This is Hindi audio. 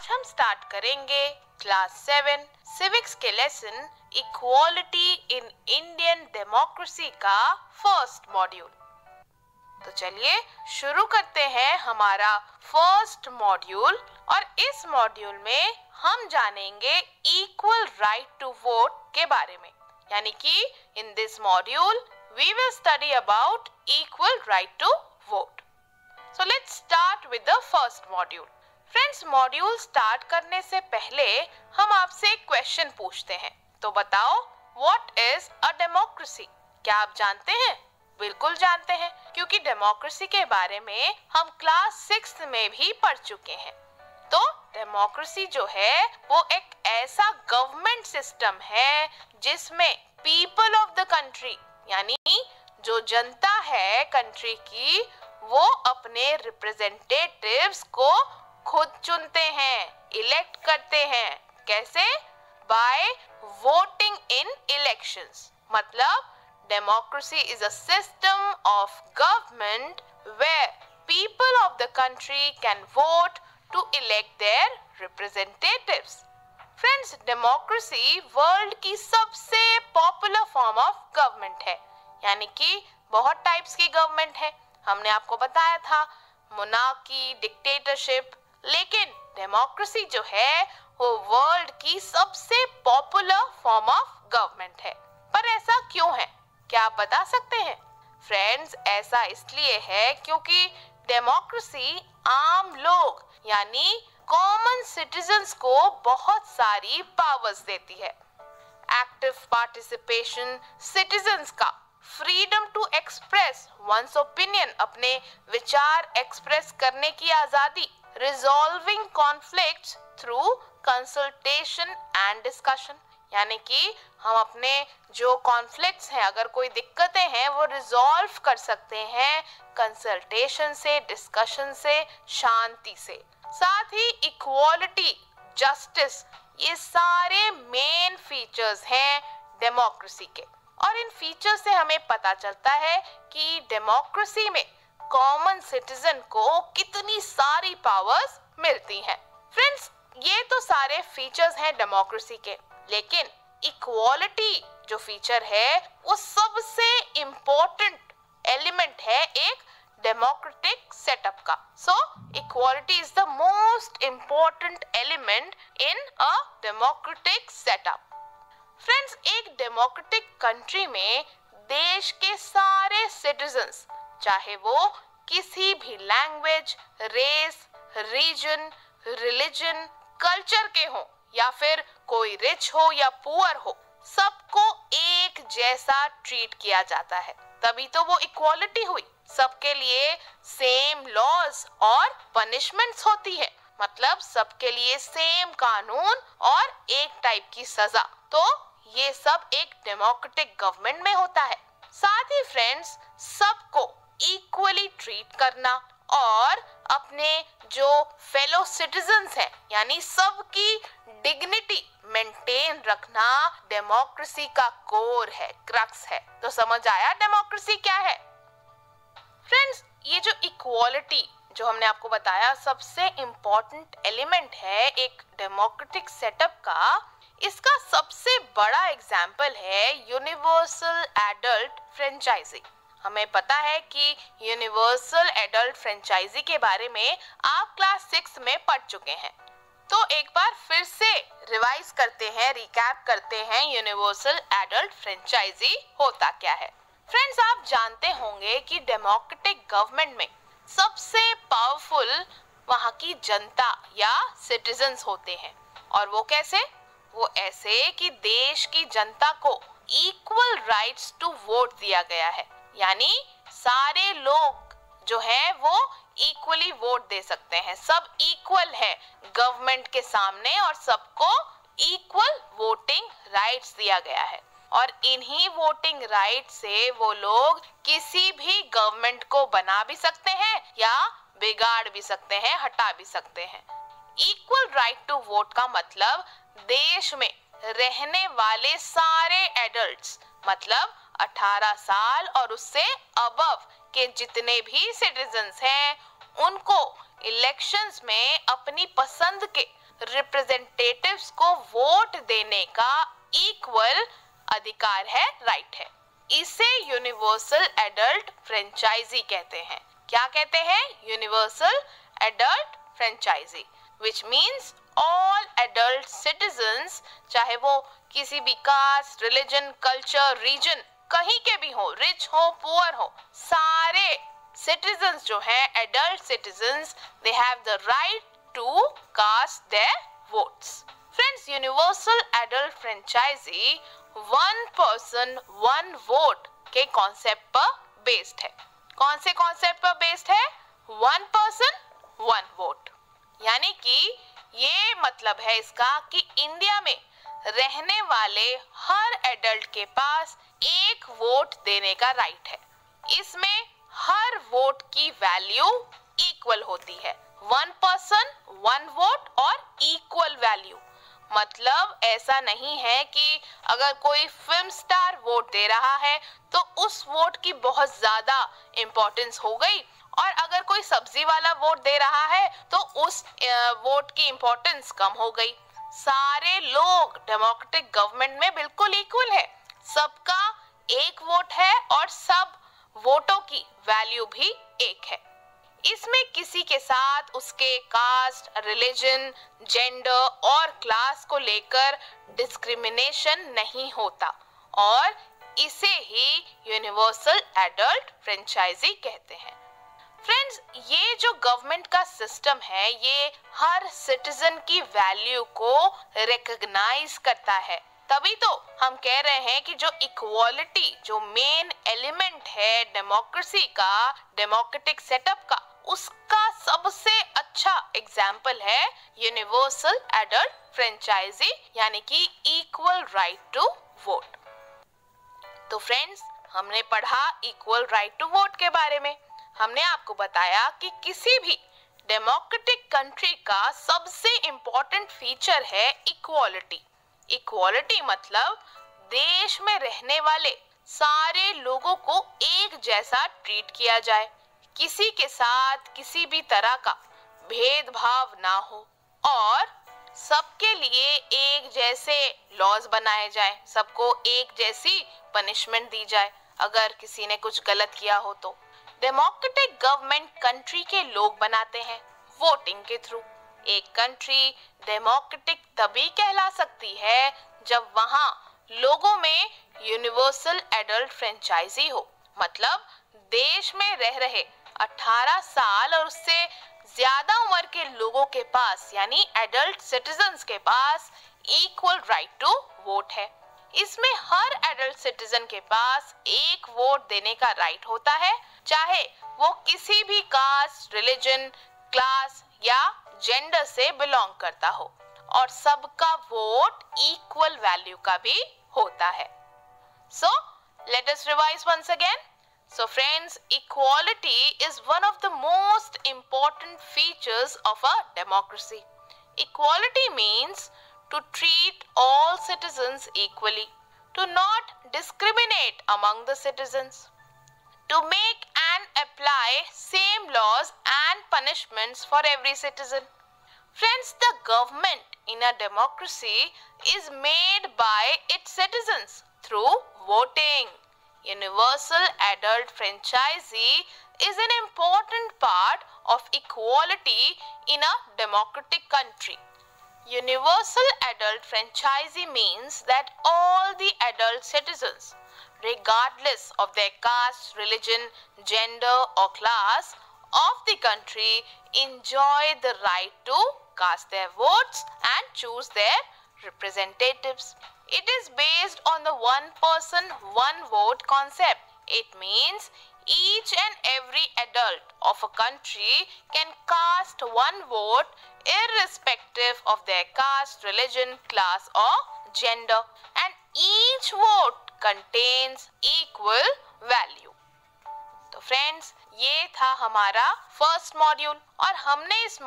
आज हम स्टार्ट करेंगे क्लास 7 सिविक्स के lesson equality in Indian democracy का फर्स्ट मॉड्यूल। तो चलिए शुरू करते हैं हमारा फर्स्ट मॉड्यूल। और इस मॉड्यूल में हम जानेंगे इक्वल राइट टू वोट के बारे में, यानी कि in this module we will study about equal right to vote. So let's start with the first module. Friends, module start करने से पहले हम आपसे एक क्वेश्चन पूछते हैं। तो बताओ, व्हाट इज अ डेमोक्रेसी? क्या आप जानते हैं? बिल्कुल जानते हैं, क्योंकि डेमोक्रेसी के बारे में हम क्लास 6 में भी पढ़ चुके हैं। तो डेमोक्रेसी जो है वो एक ऐसा गवर्नमेंट सिस्टम है जिसमें पीपल ऑफ द कंट्री, यानी जो जनता है कंट्री की, वो अपने रिप्रेजेंटेटिव्स को खुद चुनते हैं, इलेक्ट करते हैं। कैसे? By voting in elections. मतलब democracy is a system of government where people of the country can vote to elect their representatives. Friends, democracy world की सबसे पॉपुलर फॉर्म ऑफ गवर्नमेंट है, यानी कि बहुत टाइप्स की गवर्नमेंट है। हमने आपको बताया था मोनार्की, डिक्टेटरशिप, लेकिन डेमोक्रेसी जो है वो वर्ल्ड की सबसे पॉपुलर फॉर्म ऑफ गवर्नमेंट है। पर ऐसा क्यों है? क्या आप बता सकते हैं? फ्रेंड्स, ऐसा इसलिए है क्योंकि डेमोक्रेसी आम लोग यानी कॉमन सिटीजन्स को बहुत सारी पावर्स देती है। एक्टिव पार्टिसिपेशन, सिटीजन्स का freedom to express one's opinion, अपने विचार एक्सप्रेस करने की आजादी, resolving conflicts through consultation and discussion, यानी कि हम अपने जो कॉन्फ्लिक्ट्स हैं, अगर कोई दिक्कतें हैं, वो रिजॉल्व कर सकते हैं कंसल्टेशन से, डिस्कशन से, शांति से। साथ ही इक्वालिटी, जस्टिस, ये सारे मेन फीचर्स हैं डेमोक्रेसी के। और इन फीचर्स से हमें पता चलता है कि डेमोक्रेसी में कॉमन सिटीजन को कितनी सारी पावर्स मिलती हैं। फ्रेंड्स, ये तो सारे फीचर्स हैं डेमोक्रेसी के, लेकिन इक्वालिटी जो फीचर है वो सबसे इम्पोर्टेंट एलिमेंट है एक डेमोक्रेटिक सेटअप का। So equality is the most important element in a democratic setup. Friends, एक डेमोक्रेटिक कंट्री में देश के सारे सिटीजन्स, चाहे वो किसी भी language, race, region, religion, culture के हों, या फिर कोई रिच हो या पुअर हो, सबको एक जैसा ट्रीट किया जाता है। तभी तो वो इक्वालिटी हुई। सबके लिए सेम लॉज और पनिशमेंट्स होती है, मतलब सबके लिए सेम कानून और एक टाइप की सजा। तो ये सब एक डेमोक्रेटिक गवर्नमेंट में होता है। साथ ही फ्रेंड्स, सबको इक्वली ट्रीट करना और अपने जो फेलो सिटीजन्स हैं, यानी सबकी डिग्निटी मेंटेन रखना डेमोक्रेसी का कोर है, क्रक्स है। तो समझ आया डेमोक्रेसी क्या है? फ्रेंड्स, ये जो इक्वालिटी जो हमने आपको बताया सबसे इम्पोर्टेंट एलिमेंट है एक डेमोक्रेटिक सेटअप का, इसका सबसे बड़ा एग्जाम्पल है यूनिवर्सल एडल्ट फ्रेंचाइजी। हमें पता है कि यूनिवर्सल एडल्ट फ्रेंचाइजी के बारे में आप क्लास 6 में पढ़ चुके हैं। तो एक बार फिर से रिवाइज करते हैं, रिकैप करते हैं यूनिवर्सल एडल्ट फ्रेंचाइजी होता क्या है। फ्रेंड्स, आप जानते होंगे कि डेमोक्रेटिक गवर्नमेंट में सबसे पावरफुल वहाँ की जनता या सिटीजन्स होते हैं। और वो कैसे? वो ऐसे कि देश की जनता को इक्वल राइट्स टू वोट दिया गया है, यानी सारे लोग जो है वो इक्वली वोट दे सकते हैं, सब इक्वल है गवर्नमेंट के सामने और सबको इक्वल वोटिंग राइट्स दिया गया है। और इन्हीं वोटिंग राइट से वो लोग किसी भी गवर्नमेंट को बना भी सकते हैं या बिगाड़ भी सकते हैं, हटा भी सकते हैं। इक्वल राइट टू वोट का मतलब देश में रहने वाले सारे एडल्ट्स, मतलब 18 साल और उससे अबव के जितने भी सिटीजन्स हैं, उनको इलेक्शंस में अपनी पसंद के रिप्रेजेंटेटिव्स को वोट देने का इक्वल अधिकार है, राइट है। इसे यूनिवर्सल एडल्ट फ्रेंचाइजी कहते हैं। क्या कहते हैं? Universal adult franchise, which means all adult citizens, चाहे वो किसी भी कास्ट, रिलीजन, कल्चर, रीजन कहीं के भी हो, रिच हो, पुअर हो, सारे सिटीजन्स जो हैं, adult citizens, they have the right to cast their votes. Friends, universal adult franchise one person one vote के कॉन्सेप्ट पर बेस्ड है। कौन से कॉन्सेप्ट पर बेस्ड है? One person one vote. यानी कि ये मतलब है इसका कि इंडिया में रहने वाले हर एडल्ट के पास एक वोट देने का राइट है। इसमें हर वोट की वैल्यू इक्वल होती है। वन पर्सन वन वोट और इक्वल वैल्यू। मतलब ऐसा नहीं है कि अगर कोई फिल्म स्टार वोट दे रहा है तो उस वोट की बहुत ज्यादा इम्पोर्टेंस हो गई, और अगर कोई सब्जी वाला वोट दे रहा है तो उस वोट की इम्पोर्टेंस कम हो गई। सारे लोग डेमोक्रेटिक गवर्नमेंट में बिल्कुल इक्वल है, सबका एक वोट है और सब वोटों की वैल्यू भी एक है। इसमें किसी के साथ उसके कास्ट, रिलीजन, जेंडर और क्लास को लेकर डिस्क्रिमिनेशन नहीं होता, और इसे ही यूनिवर्सल एडल्ट फ्रेंचाइजी कहते हैं। फ्रेंड्स, ये जो गवर्नमेंट का सिस्टम है, ये हर सिटीजन की वैल्यू को रिकॉग्नाइज करता है। तभी तो हम कह रहे हैं कि जो इक्वालिटी, जो मेन एलिमेंट है डेमोक्रेसी का, डेमोक्रेटिक सेटअप का, उसका सबसे अच्छा एग्जाम्पल है यूनिवर्सल एडल्ट फ्रेंचाइजी, यानी कि इक्वल राइट टू वोट। तो फ्रेंड्स, हमने पढ़ा इक्वल राइट टू वोट के बारे में। हमने आपको बताया कि किसी भी डेमोक्रेटिक कंट्री का सबसे इम्पोर्टेंट फीचर है इक्वालिटी। इक्वालिटी मतलब देश में रहने वाले सारे लोगों को एक जैसा ट्रीट किया जाए, किसी के साथ किसी भी तरह का भेदभाव ना हो, और सबके लिए एक जैसे लॉज बनाए जाए, सबको एक जैसी पनिशमेंट दी जाए अगर किसी ने कुछ गलत किया हो तो। डेमोक्रेटिक गवर्नमेंट कंट्री के लोग बनाते हैं वोटिंग के थ्रू। एक कंट्री डेमोक्रेटिक तभी कहला सकती है जब वहां लोगों में यूनिवर्सल एडल्ट फ्रेंचाइजी हो, मतलब देश में रह रहे 18 साल और उससे ज्यादा उम्र के लोगों के पास, यानी एडल्ट सिटीजन्स के पास इक्वल राइट टू वोट है। इसमें हर एडल्ट सिटीजन के पास एक वोट देने का राइट होता है, चाहे वो किसी भी कास्ट, रिलीजन, क्लास या जेंडर से बिलोंग करता हो, और सबका वोट इक्वल वैल्यू का भी होता है। So, let us revise once again. So friends, equality is one of the most important features of a democracy. Equality means to treat all citizens equally, to not discriminate among the citizens, to make and apply same laws and punishments for every citizen. Friends, the government in a democracy is made by its citizens through voting. Universal adult franchisee is an important part of equality in a democratic country. Universal adult franchisee means that all the adult citizens, regardless of their caste, religion, gender or class of the country, enjoy the right to cast their votes and choose their representatives. It is based on the one person, one vote concept. It means each and every adult of a country can cast one vote irrespective of their caste, religion, class or gender, and each vote contains equal value. तो फ्रेंड्स, ये था हमारा फर्स्ट मॉड्यूल, और हमने इस